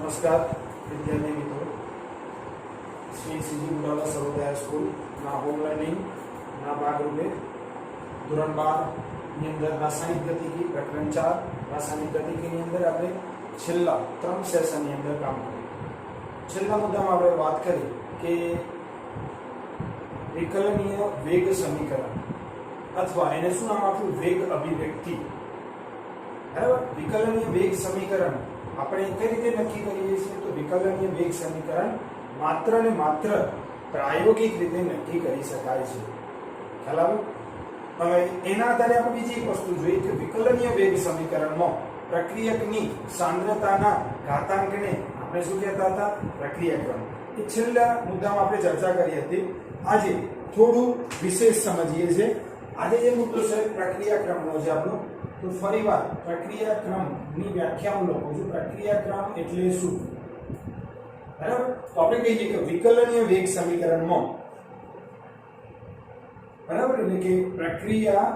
नमस्कार विद्यार्थी मित्रों, श्री सीजी बुढ़ाला सर्वोदय स्कूल ना होम लर्निंग ना भागरूपे ધોરણ 12 ની અંદર રાસાયણિક ગતિકી પ્રકરણ 4 રાસાયણિક ગતિકીની અંદર આપણે છેલ્લા 3 સેશનની અંદર કામ કર્યું। છેલ્લા મુદ્દામાં આપણે વાત કરી કે વિકલનીય વેગ સમીકરણ અથવા એને શું નામ આપ્યું, વેગ અભિવ્યક્તિ। બરાબર, વિકલનીય વેગ સમીકરણ આપણે કઈ રીતે નક્કી કરીએ છીએ? તો વિકલનીય વેગ સમીકરણ માત્ર ને માત્ર પ્રાયોગિક રીતે નક્કી કરી શકાય છે। ખ્યાલ આવ્યો? હવે એના આધારે આપણે બીજી એક વસ્તુ જોઈએ કે વિકલનીય વેગ સમીકરણમાં પ્રક્રિયકની સાંદ્રતાના ઘાતાંકને આપણે શું કહેતા હતા? પ્રક્રિયાક્રમ। એ છેલ્લા મુદ્દામાં આપણે ચર્ચા કરી હતી। આજે થોડું વિશેષ સમજીએ છીએ। આજે જે મુદ્દો છે પ્રક્રિયાક્રમનો છે આપણો, તો ફરીવાર પ્રક્રિયાક્રમની વ્યાખ્યા હું લખું છું। પ્રક્રિયાક્રમ એટલે શું? બરાબર, તો આપણે કહીએ કે વિકલનીય વેગ સમીકરણમાં બરાબર એટલે કે પ્રક્રિયા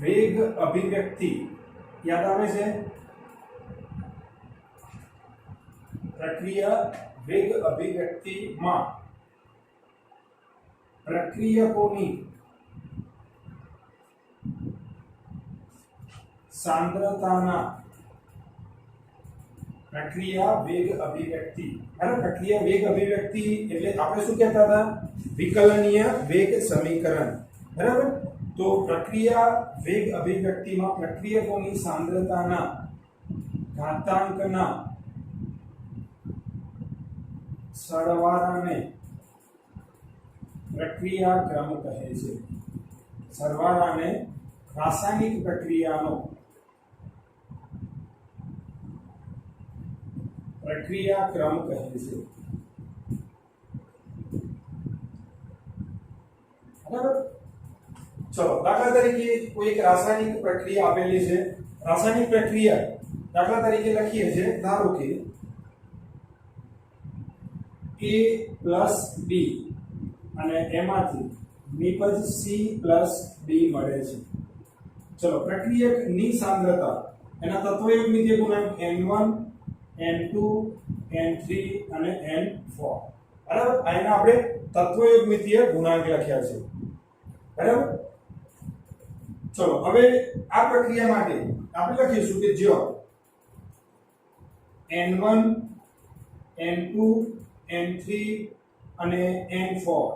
વેગ અભિવ્યક્તિ યાદ આવે છે? પ્રક્રિયા વેગ અભિવ્યક્તિમાં પ્રક્રિયકોની सांद्रताना प्रक्रिया वेग अभिव्यक्ति। बराबर, प्रक्रिया वेग अभिव्यक्ति એટલે આપણે શું કહેતા હતા? વિકલનીય વેગ સમીકરણ। બરાબર, તો પ્રક્રિયા વેગ અભિવ્યક્તિમાં પ્રક્રિયકોની સાંદ્રતાના ઘાતાંકના સરવાળાને પ્રક્રિયાક્રમ કહે છે। સરવાળાને રાસાયણિક પ્રક્રિયાનો પ્રક્રિયાક્રમ કહે છે। બરાબર, ચલો દાખલા તરીકે કોઈ એક રાસાયણિક પ્રક્રિયા આપેલી છે। રાસાયણિક પ્રક્રિયા દાખલા તરીકે લખીએ છે, ધારો કે A + B અને એમાંથી નિપજ C + B મળે છે। ચલો, પ્રક્રિયકની સાંદ્રતા એના તત્વયુગ્મિતીય ગુણાંક n1 n2 n3 અને n4। બરાબર, આના આપણે તત્વયુગ્મિતીય ગુણાંક લખ્યા છે। બરાબર, ચલો હવે આ પ્રક્રિયા માટે આપણે લખીશું કે જો n1 n2 n3 અને n4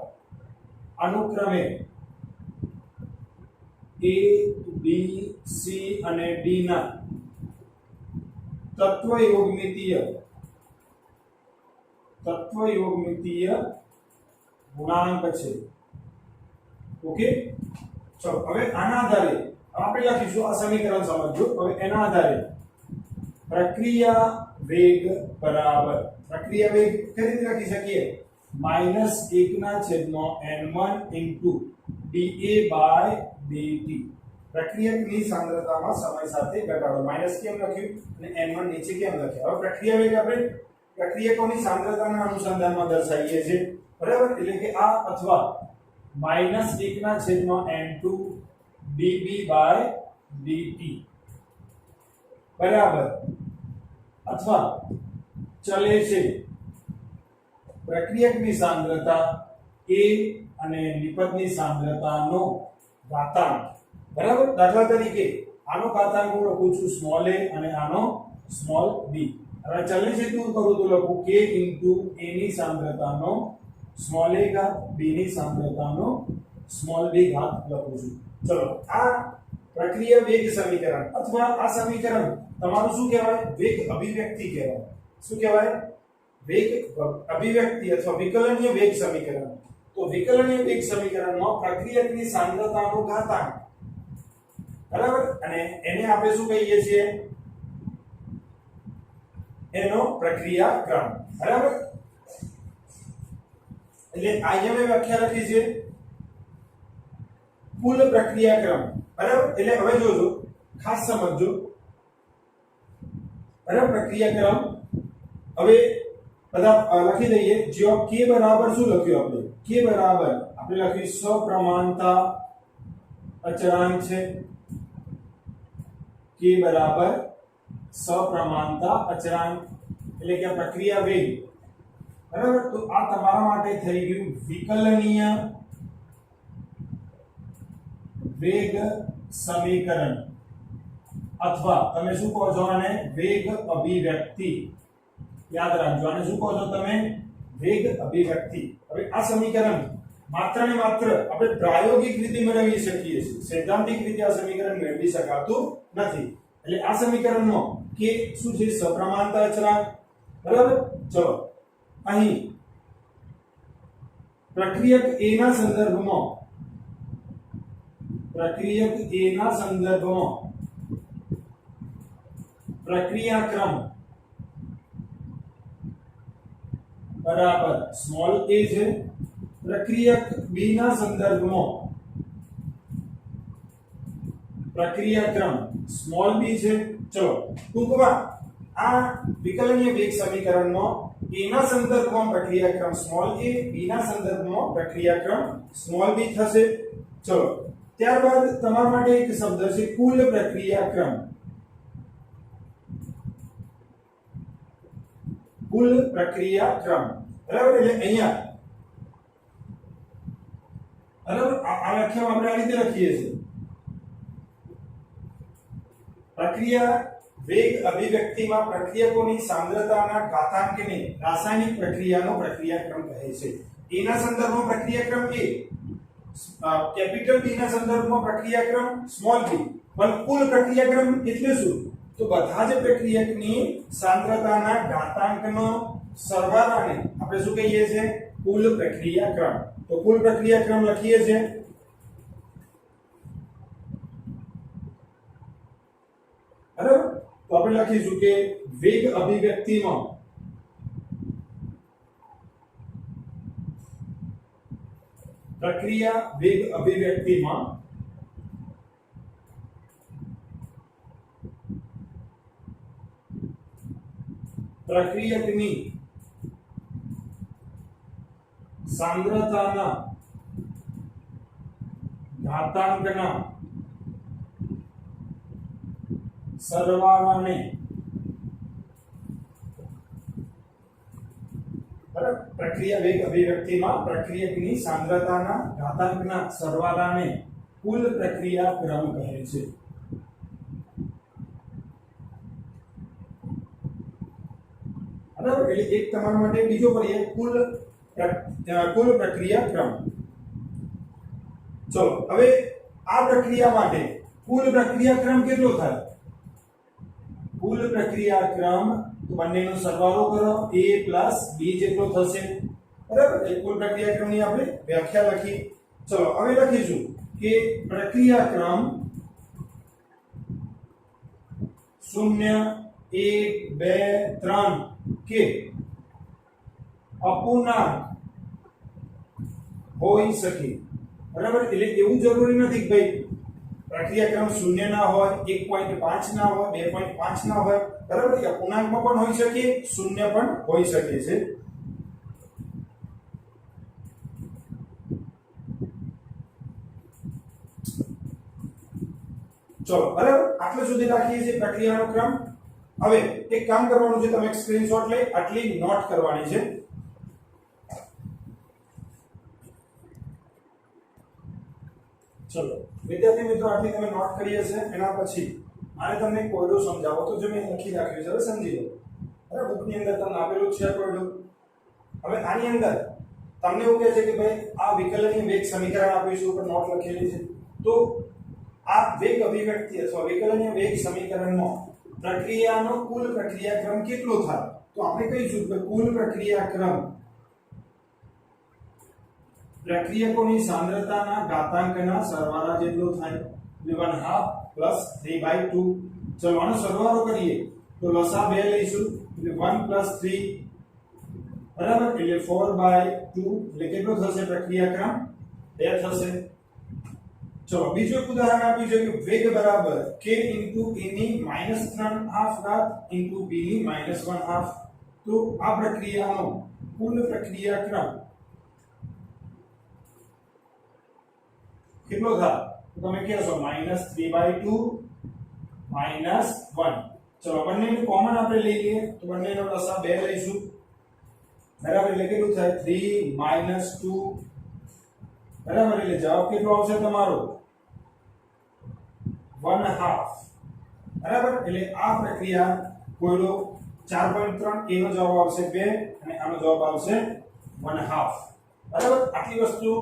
અનુક્રમે A B C અને D ના તત્વયોગમિતીય ગુણાંક છે। ઓકે, ચલો હવે આના આધારે આપણે લખીશું, આ સમીકરણ સમજો। હવે એના આધારે પ્રક્રિયા વેગ બરાબર, પ્રક્રિયા વેગ કઈ રીતે લખી શકીએ? -1/n1 dA/dt। પ્રક્રિયકની સાંદ્રતામાં સમય સાથે ઘટાડો। માઈનસ કેમ લખ્યું અને n1 નીચે કેમ લખ્યા? હવે પ્રક્રિયા વેગ આપણે પ્રક્રિયકોની સાંદ્રતાના અનુસંધાનમાં દર્શાવીએ છીએ। બરાબર, એટલે કે આ અથવા -1/n2 dB/dt બરાબર, અથવા ચલે છે પ્રક્રિયકની સાંદ્રતા A અને નિપજની સાંદ્રતાનો ઘાતાંક। બરાબર, દાખલા તરીકે આનો ઘાતાંક હું લખું છું સ્મોલ a અને આનો સ્મોલ b। હવે ચલને દૂર કરું તો લખું k * a ની સાંદ્રતાનો સ્મોલ a ઘાત b ની સાંદ્રતાનો સ્મોલ b ઘાત લખું છું। ચલો, આ પ્રક્રિયા વેગ સમીકરણ અથવા આ સમીકરણ તમારું શું કહેવાય? વેગ અભિવ્યક્તિ કહેવાય। શું કહેવાય? વેગ અભિવ્યક્તિ અથવા વિકલનીય વેગ સમીકરણ। તો વિકલનીય વેગ સમીકરણમાં પ્રક્રિયકની સાંદ્રતાનો ઘાતાંક, બરાબર, અને એને આપણે શું કહીએ છીએ? એનો પ્રક્રિયાક્રમ। બરાબર, એટલે અહીંયા મેં વ્યાખ્યા લખી છે કુલ પ્રક્રિયાક્રમ। બરાબર, એટલે હવે જોજો, ખાસ સમજજો। બરાબર, પ્રક્રિયાક્રમ હવે બધા લખી દઈએ। જો k બરાબર શું લખ્યું આપણે? k બરાબર આપણે લખ્યું સપ્રમાણતા અચળાંક છે। k બરાબર સપ્રમાણતા અચળાંક એટલે કે પ્રક્રિયા વેગ બરાબર તો આ તમારા માટે થઈ ગયું વિકલનીય વેગ સમીકરણ અથવા તમે શું કહો છો આને વેગ અભિવ્યક્તિ યાદ રાખજો આને શું કહો છો તમે વેગ અભિવ્યક્તિ હવે આ સમીકરણ માત્ર ને માત્ર આપણે પ્રાયોગિક રીતે મેળવી શકીએ છીએ સૈદ્ધાંતિક રીતે આ સમીકરણ મેળવી શકાતું નથી એટલે આ સમીકરણમાં કે શું છે સપ્રમાણતા અચળાંક બરાબર ચલો અહીં પ્રક્રિયક A ના સંદર્ભમાં પ્રક્રિયાક્રમ બરાબર સ્મોલ a છે પ્રક્રિયક B ના સંદર્ભમાં પ્રક્રિયાક્રમ સ્મોલ b છે ચલો ટૂંકમાં આ વિકલનીય વેગ સમીકરણમાં A ના સંદર્ભમાં પ્રક્રિયાક્રમ સ્મોલ a B ના સંદર્ભમાં પ્રક્રિયાક્રમ સ્મોલ b થશે ચલો ત્યારબાદ તમારા માટે એક શબ્દ છે કુલ પ્રક્રિયાક્રમ બરાબર એટલે અહીંયા બરાબર આ વ્યાખ્યા આપણે આ રીતે લખીએ છીએ પ્રક્રિયા વેગ અભિવ્યક્તિમાં પ્રક્રિયકોની સાંદ્રતાના ઘાતાંકને રાસાયણિક પ્રક્રિયાનો પ્રક્રિયાક્રમ કહે છે A ના સંદર્ભમાં પ્રક્રિયાક્રમ A કેપિટલ B ના સંદર્ભમાં પ્રક્રિયાક્રમ સ્મોલ b પણ કુલ પ્રક્રિયાક્રમ એટલે શું તો બધા જ પ્રક્રિયકની સાંદ્રતાના ઘાતાંકનો સરવાળાને આપણે શું કહીએ છીએ કુલ પ્રક્રિયાક્રમ તો કુલ પ્રક્રિયાક્રમ લખીએ છીએ બરાબર તો આપણે લખીશું કે વેગ અભિવ્યક્તિમાં પ્રક્રિયા વેગ અભિવ્યક્તિમાં પ્રક્રિયકની સાંદ્રતાના ઘાતાંકના સરવાળાને બરાબર પ્રક્રિયા વેગ અભિવ્યક્તિમાં પ્રક્રિયકની સાંદ્રતાના ઘાતાંકના સરવાળાને કુલ પ્રક્રિયાક્રમ કહે છે બરાબર એટલે એક તમારા માટે બીજો પર્યાય કુલ પ્રક્રિયાક્રમ ચલો હવે આ પ્રક્રિયા માટે કુલ પ્રક્રિયાક્રમ કેટલો થાય કુલ પ્રક્રિયાક્રમ તો બંનેનો સરવાળો કરો a + b જેટલો થશે બરાબર એ કુલ પ્રક્રિયાક્રમની આપણે વ્યાખ્યા લખી ચલો હવે લખીશું કે પ્રક્રિયાક્રમ 0 1 2 3 કે અપૂર્ણાંક હોઈ શકે બરાબર એટલે એવું જરૂરી નથી કે ભાઈ પ્રક્રિયાક્રમ 0 ના હોય 1.5 ના હોય 2.5 ના હોય બરાબર કે અપૂર્ણાંકમાં પણ હોઈ શકે 0 પણ હોઈ શકે છે ચલો બરાબર આટલે સુધી રાખીએ છીએ પ્રક્રિયાનો ક્રમ હવે એક કામ કરવાનું છે તમે એક સ્ક્રીનશોટ લઈ આટલી નોટ કરવાની છે ચલો વિદ્યાર્થી મિત્રો આટલી તમે નોટ કરી હશે એના પછી આને તમને કોયડો સમજાવો તો જો મેં લખી રાખ્યું છે હવે સમજી લો બરાબર બુકની અંદર તમને આપેલું છે કોયડો હવે આની અંદર તમને એવું કહે છે કે ભાઈ આ વિકલનીય વેગ સમીકરણ આપ્યું છે ઉપર નોટ લખેલી છે તો આ વેગ અભિવ્યક્તિ અથવા વિકલનીય વેગ સમીકરણમાં પ્રક્રિયાનો કુલ પ્રક્રિયાક્રમ કેટલો થાય તો આપણે કહીશું કે કુલ પ્રક્રિયાક્રમ પ્રક્રિયકોની સાંદ્રતાના ઘાતાંકના સરવાળા જેટલો થાય એટલે 1/2 + 3/2 ચલો આનો સરવાળો કરીએ તો લસા 2 લઈશું એટલે 1 + 3 બરાબર એટલે 4/2 એટલે કેટલો થશે પ્રક્રિયાક્રમ 2 થશે ચલો બીજું એક ઉદાહરણ આપ્યું છે કે વેગ બરાબર k * a ની -3/2 * b ની -1/2 તો આ પ્રક્રિયાનો કુલ પ્રક્રિયાક્રમ કેટલો થાય તો તમે કહેશો -3/2 - 1 ચલો બંનેનું કોમન આપણે લઈ લઈએ તો બંનેનો લસા 2 લઈશું બરાબર એટલે કેટલું થાય 3 - 2 બરાબર એટલે જવાબ કેટલો આવશે તમારો 1/2 બરાબર એટલે આ પ્રક્રિયા કોયલો 4.3 એનો જવાબ આવશે 2 અને આનો જવાબ આવશે 1/2 બરાબર આટલી વસ્તુ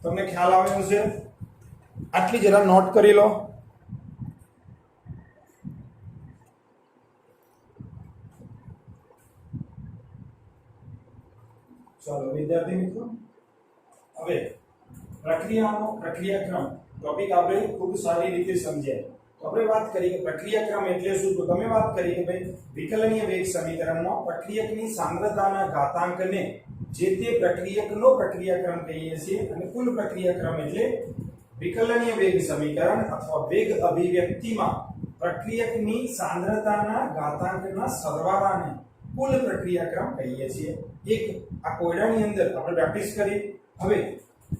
તમને ખ્યાલ આવ્યો છે આટલી જરા નોટ કરી લો ચાલો વિદ્યાર્થી મિત્રો હવે પ્રક્રિયાક્રમ ટોપિક આપણે ખૂબ સારી રીતે સમજ્યા તો આપણે વાત કરીએ કે પ્રક્રિયાક્રમ એટલે શું તો તમે વાત કરી કે ભાઈ વિકલનીય વેગ સમીકરણમાં પ્રક્રિયકની સાંદ્રતાના ઘાતાંકને જે તે પ્રક્રિયકનો પ્રક્રિયાક્રમ કહીએ છીએ અને કુલ પ્રક્રિયાક્રમ એટલે વિકલનીય વેગ સમીકરણ અથવા વેગ અભિવ્યક્તિમાં પ્રક્રિયકની સાંદ્રતાના ઘાતાંકના સરવાળાને કુલ પ્રક્રિયાક્રમ કહીએ છીએ એક આ કોયડાની અંદર આપણે પ્રેક્ટિસ કરી હવે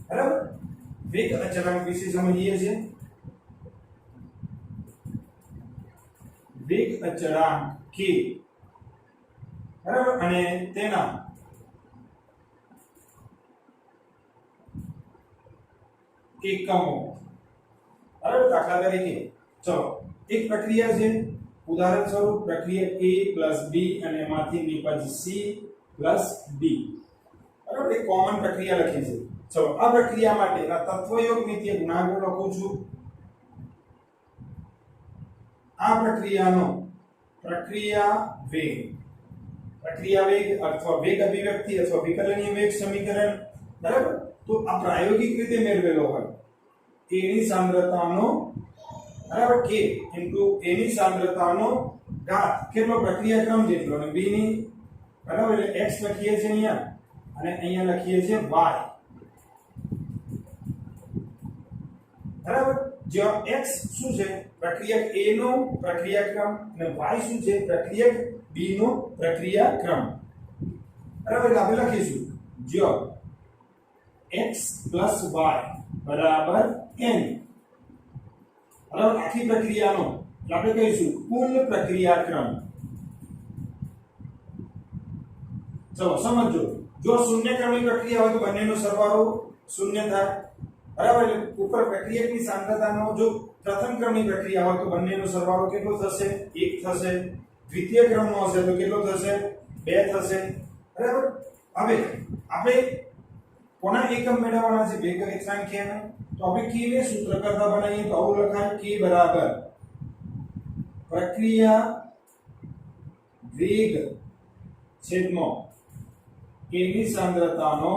બરાબર વેગ અચળાંક વિશે સમજીએ છીએ વેગ અચળાંક k બરાબર અને તેના એકમો બરાબર દાખલા તરીકે ચલો એક પ્રક્રિયા છે ઉદાહરણ સ્વરૂપ પ્રક્રિયા a + b અને એમાંથી નિપજ c + d બરાબર એક કોમન પ્રક્રિયા લખી છે ચલો આ પ્રક્રિયા માટેના તત્વયોગમિતીય ગુણાંકો લખું છું આ પ્રક્રિયાનો પ્રક્રિયા વેગ અથવા વેગ અભિવ્યક્તિ અથવા વિકલનીય વેગ સમીકરણ બરાબર તો આ પ્રાયોગિક રીતે મેળવેલો હોય a ની સાંદ્રતાનો બરાબર k * a ની સાંદ્રતાનો ઘાત કેટલો પ્રક્રિયાક્રમ જેટલો અને b ની બરાબર એટલે x લખીએ છીએ અહીંયા અને અહીંયા લખીએ છીએ y બરાબર જ્યાં x શું છે પ્રક્રિયક a નો પ્રક્રિયાક્રમ અને y શું છે પ્રક્રિયક b નો પ્રક્રિયાક્રમ બરાબર એટલે આપણે લખીશું જ્યાં x + y બરાબર n બરાબર આખી પ્રક્રિયાનો એટલે આપણે કહીશું કુલ પ્રક્રિયાક્રમ ચલો સમજો જો શૂન્ય ક્રમની પ્રક્રિયા હોય તો બંનેનો સરવાળો શૂન્ય થાય બરાબર એટલે ઉપર પ્રક્રિયકની સાંદ્રતાનો જો પ્રથમ ક્રમની પ્રક્રિયા હોય તો બંનેનો સરવાળો કેટલો થશે 1 થશે દ્વિતીય ક્રમનો હશે તો કેટલો થશે 2 થશે બરાબર હવે આપણે કોના એકમ મેળવવાના છે વેગ અચળાંકીયના તો આપણે k ને સૂત્ર કરતા બનાવીએ તો આવું લખાય k બરાબર પ્રક્રિયા વેગ છેદમાં k ની સાંદ્રતાનો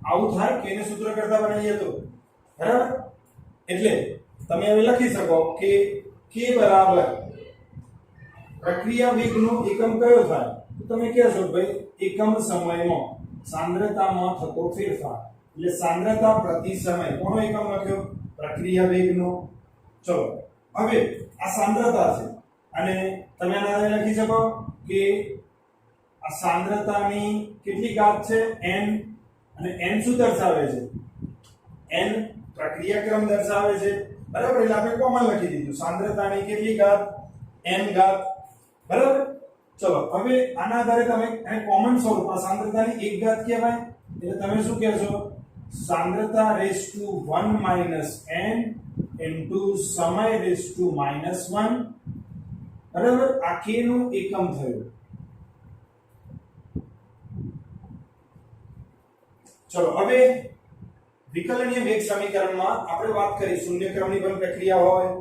આવું થાય k ને સૂત્ર કરતા બનાવીએ તો બરાબર એટલે તમે હવે લખી શકો કે k બરાબર પ્રક્રિયા વેગનો એકમ કયો થાય તો તમે કહેશો ભાઈ એકમ સમયમાં સાંદ્રતામાં થતો ફેરફાર એટલે સાંદ્રતા પ્રતિ સમય કોનો એકમ લખ્યો પ્રક્રિયા વેગનો ચલો હવે આ સાંદ્રતા છે અને તમે આને લખી શકો કે આ સાંદ્રતાની કેટલી ઘાત છે n અને n શું દર્શાવે છે n પ્રક્રિયાક્રમ દર્શાવે છે બરાબર એટલે આપણે કોમન લખી દીધું સાંદ્રતાની કેટલી ઘાત n ઘાત બરાબર ચલો હવે આના આધારે તમે એને કોમન સ્વરૂપમાં સાંદ્રતાની એક ઘાત કહેવાય એટલે તમે શું કહેશો સાંદ્રતા ⁻⁻ n સમય ⁻⁻1 બરાબર આ k નું એકમ થયું ચલો હવે વિકલનીય વેગ સમીકરણમાં આપણે વાત કરી શૂન્ય ક્રમની પણ પ્રક્રિયા હોય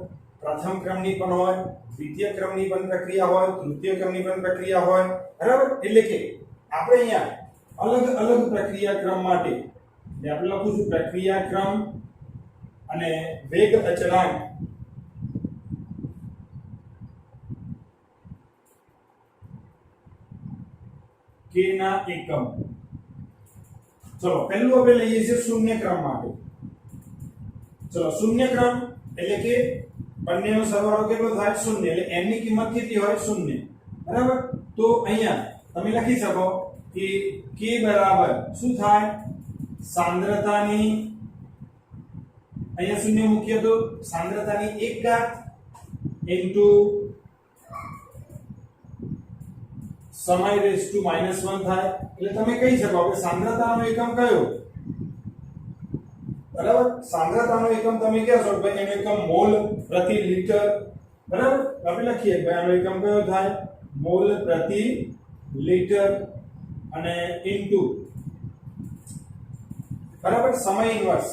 પ્રથમ ક્રમની પણ હોય દ્વિતીય ક્રમની પણ પ્રક્રિયા હોય તૃતીય ક્રમની પણ પ્રક્રિયા હોય બરાબર એટલે કે આપણે અહીંયા અલગ અલગ પ્રક્રિયાક્રમ માટે આપણે લખું છું પ્રક્રિયાક્રમ અને વેગ અચળાંક k ના એકમ ચલો પહેલું આપણે લઈએ છીએ શૂન્ય ક્રમ માટે ચલો શૂન્ય ક્રમ એટલે કે બંનેનો સરવાળો કેટલો થાય શૂન્ય એટલે n ની કિંમત કેટલી હોય શૂન્ય બરાબર તો અહીંયા તમે લખી શકો કે k બરાબર શું થાય સાંદ્રતાની અહીંયા શૂન્ય મૂકીએ તો સાંદ્રતાની 1 ઘાત ઇન્ટુ સમય રેઝ ટુ -1 થાય એટલે તમે કહી શકો કે સાંદ્રતાનો એકમ કયો બરાબર સાંદ્રતાનો એકમ તમે કહેશો કે ભાઈ એનો એકમ મોલ પ્રતિ લિટર બરાબર આપણે લખીએ કે ભાઈ આનો એકમ કયો થાય મોલ પ્રતિ લિટર અને ઇન્ટુ બરાબર સમય ઇન્વર્સ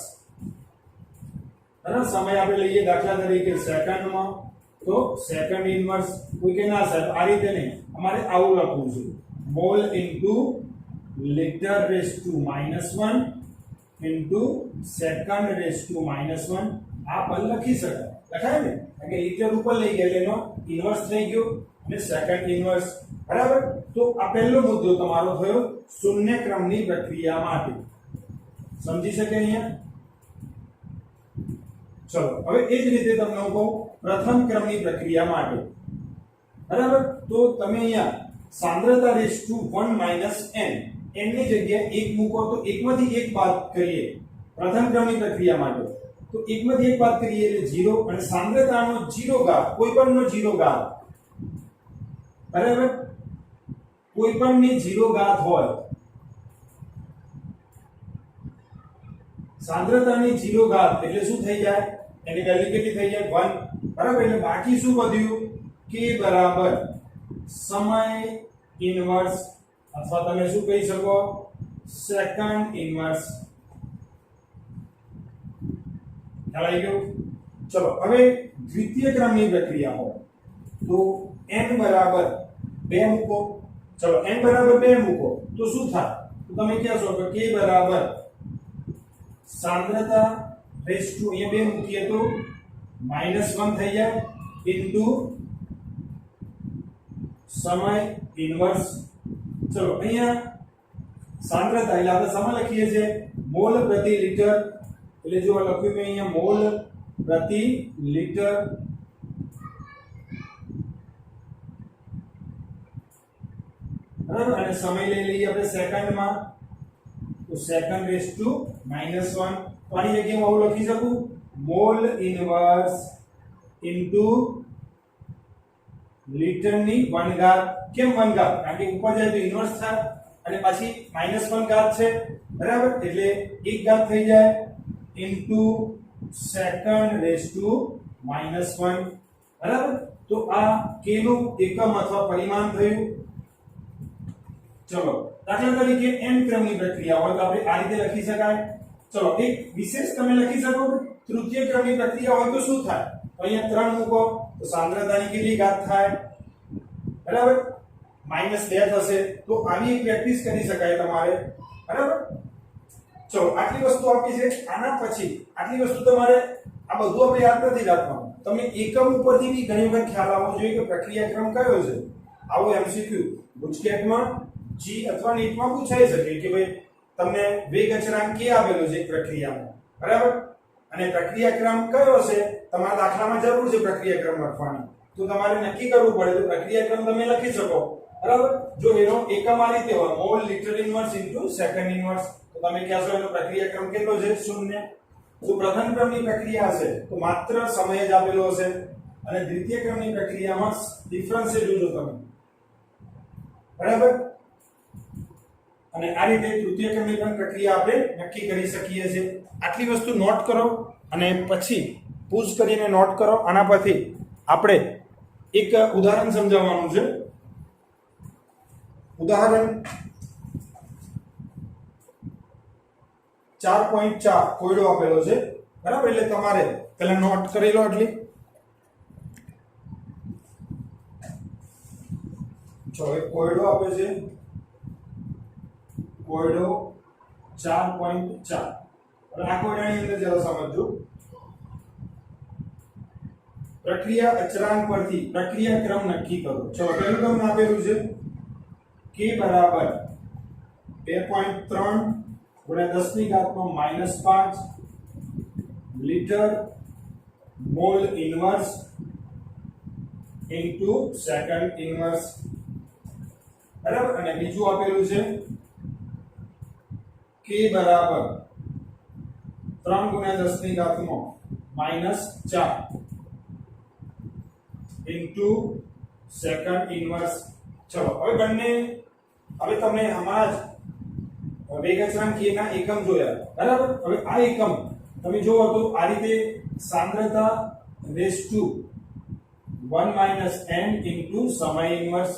બરાબર સમય આપણે લઈએ દાખલા તરીકે સેકન્ડમાં તો સેકન્ડ ઇન્વર્સ કોઈ કે ના સાહેબ આ રીતે નહીં અમારે આવું લખવું છે mole into litre raise to -1 into second raise to -1 આ પણ લખી શકાય લખાય ને કારણ કે લિટર ઉપર લઈ ગયા એટલે એનો ઇન્વર્સ થઈ ગયો અને સેકન્ડ ઇન્વર્સ બરાબર તો આ પહેલો મુદ્દો તમારો થયો શૂન્ય ક્રમની પ્રક્રિયા માટે સમજી શકે અહીંયા ચલો હવે એ જ રીતે તમને હું કહું પ્રથમ ક્રમની પ્રક્રિયા માટે બરાબર તો તમે અહીંયા સાંદ્રતા રેઝ ટુ 1 n n ની જગ્યાએ 1 મૂકો તો એકમાંથી એક બાદ કરીએ પ્રથમ ક્રમની પ્રક્રિયા માટે તો એકમાંથી એક બાદ કરીએ એટલે 0 અને સાંદ્રતાનો 0 ઘાત કોઈપણનો 0 ઘાત બરાબર કોઈપણની 0 ઘાત હોય સાંદ્રતાની 0 ઘાત એટલે શું થઈ જાય એની વેલ્યુ કેટલી થઈ જાય 1 બરાબર એટલે બાકી શું વધ્યું k બરાબર સમય ઇન્વર્સ અથવા તમે શું કહી શકો સેકન્ડ ઇન્વર્સ ખ્યાલ આવી ગયો ચલો હવે દ્વિતીય ક્રમની પ્રક્રિયા હોય તો n બરાબર 2 મૂકો ચલો n બરાબર 2 મૂકો તો શું થાય તો તમે કહેશો કે k બરાબર સાંદ્રતા રેઝ ટુ અહીંયા 2 મૂકીએ તો -1 થઈ જાય ઇન્ટુ સમય ઇન્વર્સ ચલો અહીંયા સાંદ્રતા એટલે આપણે સમય લખીએ છીએ મોલ પ્રતિ લિટર એટલે જો લખ્યું મેં અહીંયા મોલ પ્રતિ લિટર બરાબર અને સમય લઈ લઈએ આપણે સેકન્ડમાં તો સેકન્ડ રેઝ ટુ -1 તો આની જગ્યામાં હું લખી શકું મોલ ઇન્વર્સ ઇન્ટુ લિટરની 1 ઘાત કેમ 1 ઘાત કારણ કે ઉપર જાય તો ઇન્વર્સ થાય અને પછી -1 ઘાત છે બરાબર એટલે 1 ઘાત થઈ જાય ઇન્ટુ સેકન્ડ રેઝ ટુ -1 બરાબર તો આ k નું એકમ અથવા પરિમાણ થયું ચલો દાખલા તરીકે n ક્રમની પ્રક્રિયા હોય તો આપણે આ રીતે લખી શકાય ચલો એક વિશેષ તમે લખી શકો કે તૃતીય ક્રમની પ્રક્રિયા હોય તો શું થાય તો અહીંયા 3 મૂકો તો સાંદ્રતાની કેટલી ઘાત થાય બરાબર -2 થશે તો આવી એક પ્રેક્ટિસ કરી શકાય તમારે બરાબર ચલો આટલી વસ્તુ આપી છે આના પછી આટલી વસ્તુ તમારે આ બધું આપણે યાદ નથી રાખવાનું તમે એકમ ઉપરથી બી ઘણી વખત ખ્યાલ આવવો જોઈએ કે પ્રક્રિયા ક્રમ કયો છે આવો એમસીક્યુ ગુજકેટમાં જી અથવા નીટમાં પૂછાઈ શકે કે ભાઈ તમને વેગ અચળાંક કે આપેલો છે પ્રક્રિયામાં બરાબર અને પ્રક્રિયા ક્રમ કયો છે તમારા દાખલામાં જરૂર છે પ્રક્રિયા ક્રમ લખવાની તો તમારે નક્કી કરવું પડે તો પ્રક્રિયા ક્રમ તમે લખી શકો બરાબર જો એનો એકમ આ રીતે હોય mall litre inverse into second inverse તો તમે કહેશો એનો પ્રક્રિયા ક્રમ કેટલો છે 0 જો પ્રથમ ક્રમની પ્રક્રિયા હશે તો માત્ર સમય જ આપેલો હશે અને દ્વિતીય ક્રમની પ્રક્રિયામાં ડિફરન્સ જોજો તમે બરાબર અને આ રીતે તૃતીય ક્રમની પણ પ્રક્રિયા આપણે નક્કી કરી શકીએ છીએ આટલી વસ્તુ નોટ કરો અને પછી પૂછ કરીને નોટ કરો આના પરથી આપણે એક ઉદાહરણ સમજાવવાનું છે ઉદાહરણ 4.4 કોયડો આપેલો છે બરાબર એટલે તમારે પહેલા નોટ કરી લો એટલી જો એક કોયડો આપે છે કોયડો 4.4 હવે આ કોયડાની અંદર જરા સમજો પ્રક્રિયા અચળાંક પરથી પ્રક્રિયા ક્રમ નક્કી કરો ચલો પહેલું તમને આપેલું છે k બરાબર 2.3 ગુણ્યા 10 ની ઘાતમાં -5 litre mall inverse into second inverse બરાબર અને બીજું આપેલું છે k બરાબર 3 ગુણ્યા 10 ની ઘાતમાં -4 ઇન્ટુ સેકન્ડ ઇનવર્સ. ચલો હવે બંને, હવે તમે હમણાં જ વેગ અચળાંક k ના એકમ જોયા, બરાબર. હવે આ એકમ તમે જોવો તો આ રીતે સાંદ્રતા રેસ ટુ 1 - n ઇન્ટુ સમય ઇનવર્સ.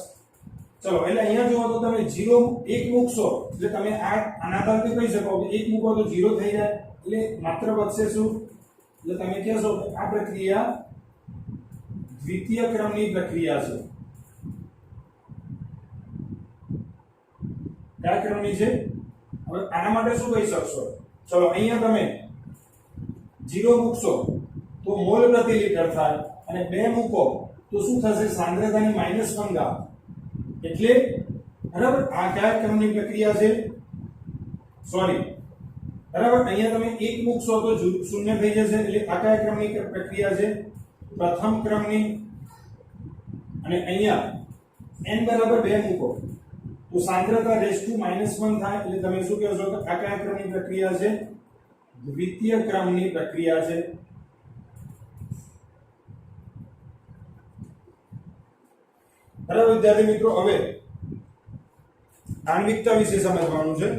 ચલો એટલે અહીંયા જોવો તો તમે 0 1 મૂકશો એટલે તમે આના પરથી કહી શકો કે 1 મૂકો તો 0 થઈ જાય, એટલે માત્ર વધશે શું, એટલે તમે કહેશો કે આ પ્રક્રિયા દ્વિતીય ક્રમની પ્રક્રિયા છે. કયા ક્રમની છે? હવે આના માટે શું કહી શકશો? ચલો અહીંયા તમે 0 મૂકશો તો મોલ પ્રતિ લિટર થાય, અને 2 મૂકો તો શું થશે? સાંદ્રતાની -1 ઘાત. એટલે બરાબર આ કયા ક્રમની પ્રક્રિયા છે? સોરી, બરાબર અહીંયા તમે 1 મૂકશો તો 0 થઈ જશે, એટલે આ કયા ક્રમની પ્રક્રિયા છે? પ્રથમ ક્રમની. અને અહીંયા n બરાબર 2 મૂકો તો સાંદ્રતા રેસ ટુ -1 થાય, એટલે તમે શું કહો છો કે આ કયા ક્રમની પ્રક્રિયા છે? દ્વિતીય ક્રમની પ્રક્રિયા છે. બરાબર વિદ્યાર્થી મિત્રો, હવે આણ્વિકતા વિશે સમજવાનું છે.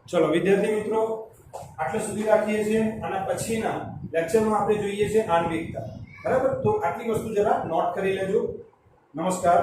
ચલો વિદ્યાર્થી મિત્રો, આટલે સુધી રાખીએ છીએ. આના પછીના લેક્ચરમાં આપણે જોઈએ છે આણ્વિકતા. બરાબર, તો આટલી વસ્તુ જરા નોટ કરી લેજો. નમસ્કાર.